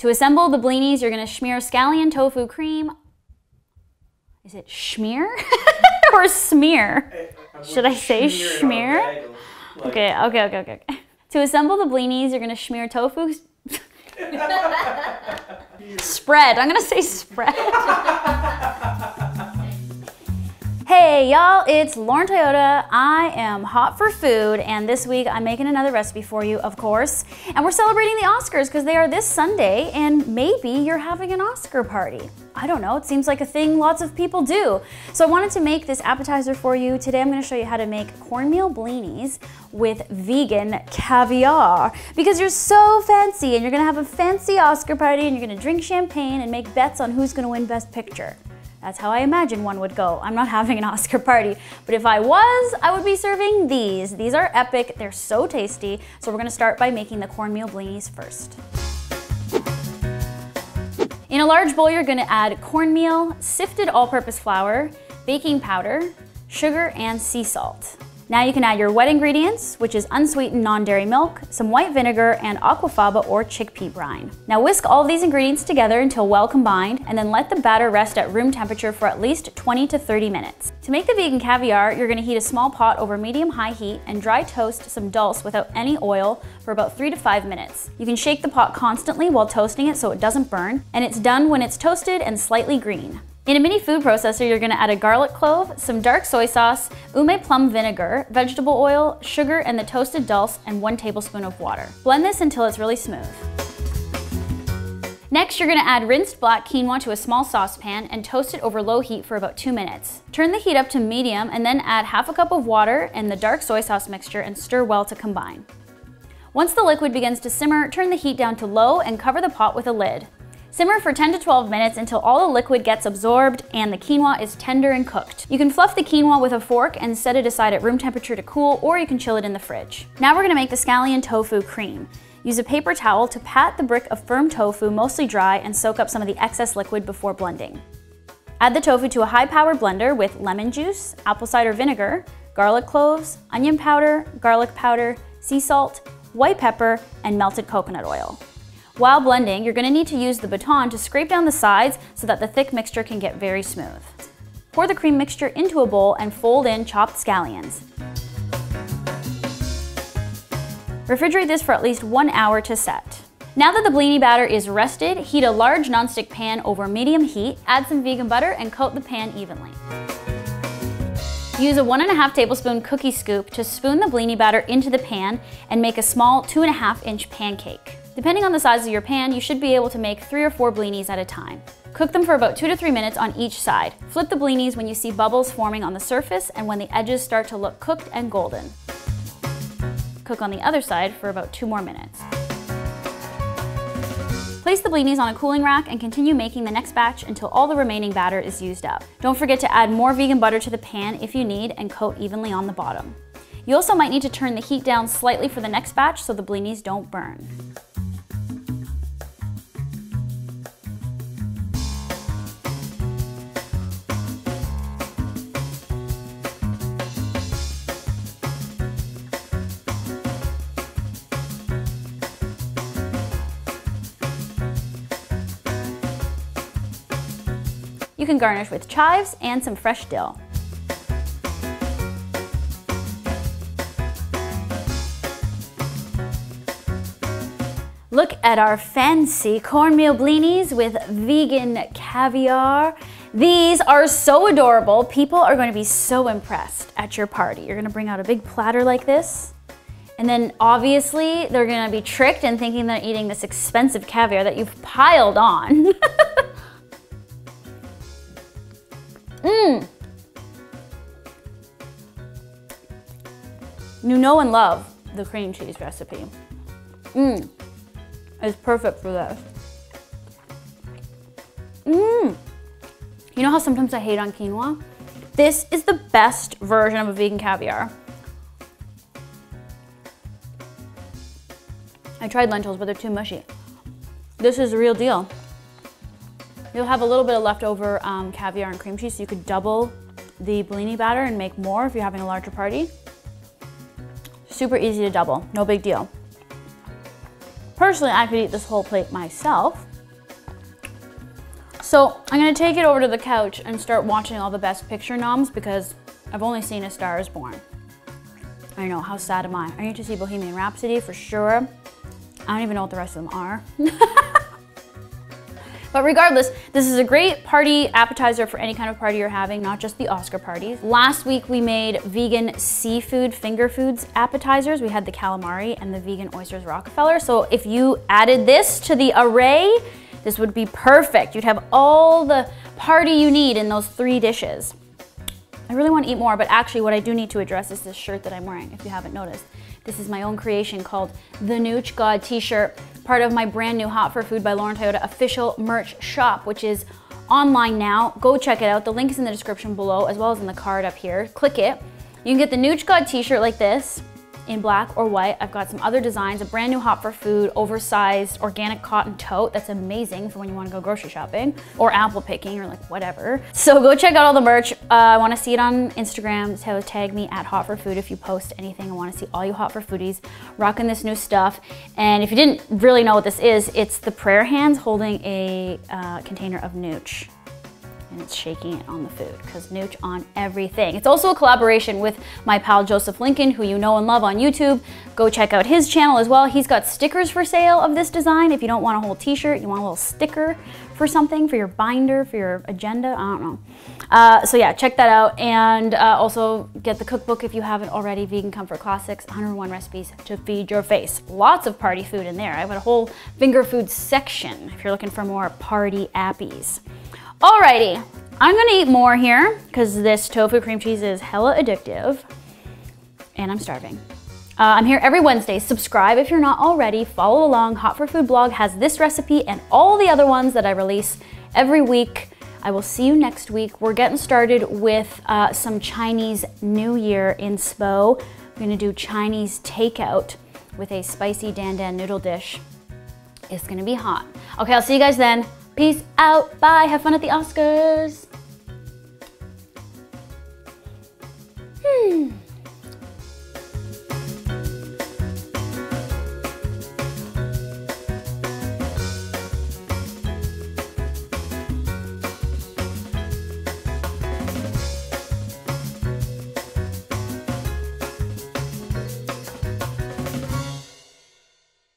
To assemble the blinis, you're gonna smear scallion tofu cream. Is it schmear or smear? Should I say schmear? Okay. To assemble the blinis, you're gonna smear tofu. Spread, I'm gonna say spread. Hey y'all, it's Lauren Toyota. I am hot for food, and this week I'm making another recipe for you, of course. And we're celebrating the Oscars because they are this Sunday, and maybe you're having an Oscar party. I don't know, it seems like a thing lots of people do. So I wanted to make this appetizer for you. Today I'm gonna show you how to make cornmeal blinis with vegan caviar. Because you're so fancy and you're gonna have a fancy Oscar party and you're gonna drink champagne and make bets on who's gonna win Best Picture. That's how I imagine one would go. I'm not having an Oscar party, but if I was, I would be serving these. These are epic, they're so tasty. So we're gonna start by making the cornmeal blinis first. In a large bowl, you're gonna add cornmeal, sifted all-purpose flour, baking powder, sugar, and sea salt. Now you can add your wet ingredients, which is unsweetened non-dairy milk, some white vinegar, and aquafaba or chickpea brine. Now whisk all of these ingredients together until well combined, and then let the batter rest at room temperature for at least 20 to 30 minutes. To make the vegan caviar, you're gonna heat a small pot over medium-high heat and dry toast some dulse without any oil for about 3 to 5 minutes. You can shake the pot constantly while toasting it so it doesn't burn, and it's done when it's toasted and slightly green. In a mini food processor, you're gonna add a garlic clove, some dark soy sauce, ume plum vinegar, vegetable oil, sugar, and the toasted dulse, and 1 tablespoon of water. Blend this until it's really smooth. Next, you're gonna add rinsed black quinoa to a small saucepan and toast it over low heat for about 2 minutes. Turn the heat up to medium and then add half a cup of water and the dark soy sauce mixture and stir well to combine. Once the liquid begins to simmer, turn the heat down to low and cover the pot with a lid. Simmer for 10 to 12 minutes until all the liquid gets absorbed and the quinoa is tender and cooked. You can fluff the quinoa with a fork and set it aside at room temperature to cool, or you can chill it in the fridge. Now we're gonna make the scallion tofu cream. Use a paper towel to pat the brick of firm tofu mostly dry and soak up some of the excess liquid before blending. Add the tofu to a high-powered blender with lemon juice, apple cider vinegar, garlic cloves, onion powder, garlic powder, sea salt, white pepper, and melted coconut oil. While blending, you're gonna need to use the baton to scrape down the sides so that the thick mixture can get very smooth. Pour the cream mixture into a bowl and fold in chopped scallions. Refrigerate this for at least 1 hour to set. Now that the blini batter is rested, heat a large nonstick pan over medium heat, add some vegan butter, and coat the pan evenly. Use a 1½ tablespoon cookie scoop to spoon the blini batter into the pan and make a small 2½ inch pancake. Depending on the size of your pan, you should be able to make 3 or 4 blinis at a time. Cook them for about 2 to 3 minutes on each side. Flip the blinis when you see bubbles forming on the surface and when the edges start to look cooked and golden. Cook on the other side for about 2 more minutes. Place the blinis on a cooling rack and continue making the next batch until all the remaining batter is used up. Don't forget to add more vegan butter to the pan if you need and coat evenly on the bottom. You also might need to turn the heat down slightly for the next batch so the blinis don't burn. You can garnish with chives and some fresh dill. Look at our fancy cornmeal blinis with vegan caviar. These are so adorable. People are going to be so impressed at your party. You're going to bring out a big platter like this. And then obviously they're going to be tricked and thinking they're eating this expensive caviar that you've piled on. You know and love the cream cheese recipe. It's perfect for this. You know how sometimes I hate on quinoa? This is the best version of a vegan caviar. I tried lentils, but they're too mushy. This is the real deal. You'll have a little bit of leftover caviar and cream cheese, so you could double the blini batter and make more if you're having a larger party. Super easy to double, no big deal. Personally, I could eat this whole plate myself. So I'm gonna take it over to the couch and start watching all the Best Picture noms because I've only seen A Star is Born. I know, how sad am I? I need to see Bohemian Rhapsody for sure. I don't even know what the rest of them are. But regardless, this is a great party appetizer for any kind of party you're having, not just the Oscar parties. Last week we made vegan seafood finger foods appetizers. We had the calamari and the vegan oysters Rockefeller. So if you added this to the array, this would be perfect. You'd have all the party you need in those 3 dishes. I really want to eat more, but actually what I do need to address is this shirt that I'm wearing, if you haven't noticed. This is my own creation called the NOOCH God t-shirt, part of my brand new Hot for Food by Lauren Toyota official merch shop, which is online now. Go check it out. The link is in the description below, as well as in the card up here. Click it. You can get the NOOCH God t-shirt like this, in black or white. I've got some other designs, a brand new Hot for Food oversized organic cotton tote that's amazing for when you want to go grocery shopping or apple picking or like whatever. So go check out all the merch. I want to see it on Instagram, so tag me at Hot for Food if you post anything. I want to see all you Hot for Foodies rocking this new stuff. And if you didn't really know what this is, it's the prayer hands holding a container of NOOCH. And it's shaking it on the food, because NOOCH on everything. It's also a collaboration with my pal Joseph Lincoln, who you know and love on YouTube. Go check out his channel as well. He's got stickers for sale of this design. If you don't want a whole t-shirt, you want a little sticker for something, for your binder, for your agenda, I don't know. So yeah, check that out. And also get the cookbook if you haven't already, Vegan Comfort Classics, 101 recipes to feed your face. Lots of party food in there. I've got a whole finger food section if you're looking for more party appies. Alrighty, I'm gonna eat more here because this tofu cream cheese is hella addictive and I'm starving. I'm here every Wednesday. Subscribe if you're not already. Follow along. Hot for Food blog has this recipe and all the other ones that I release every week. I will see you next week. We're getting started with some Chinese New Year inspo. We're gonna do Chinese takeout with a spicy dan dan noodle dish. It's gonna be hot. Okay, I'll see you guys then. Peace out, bye, have fun at the Oscars.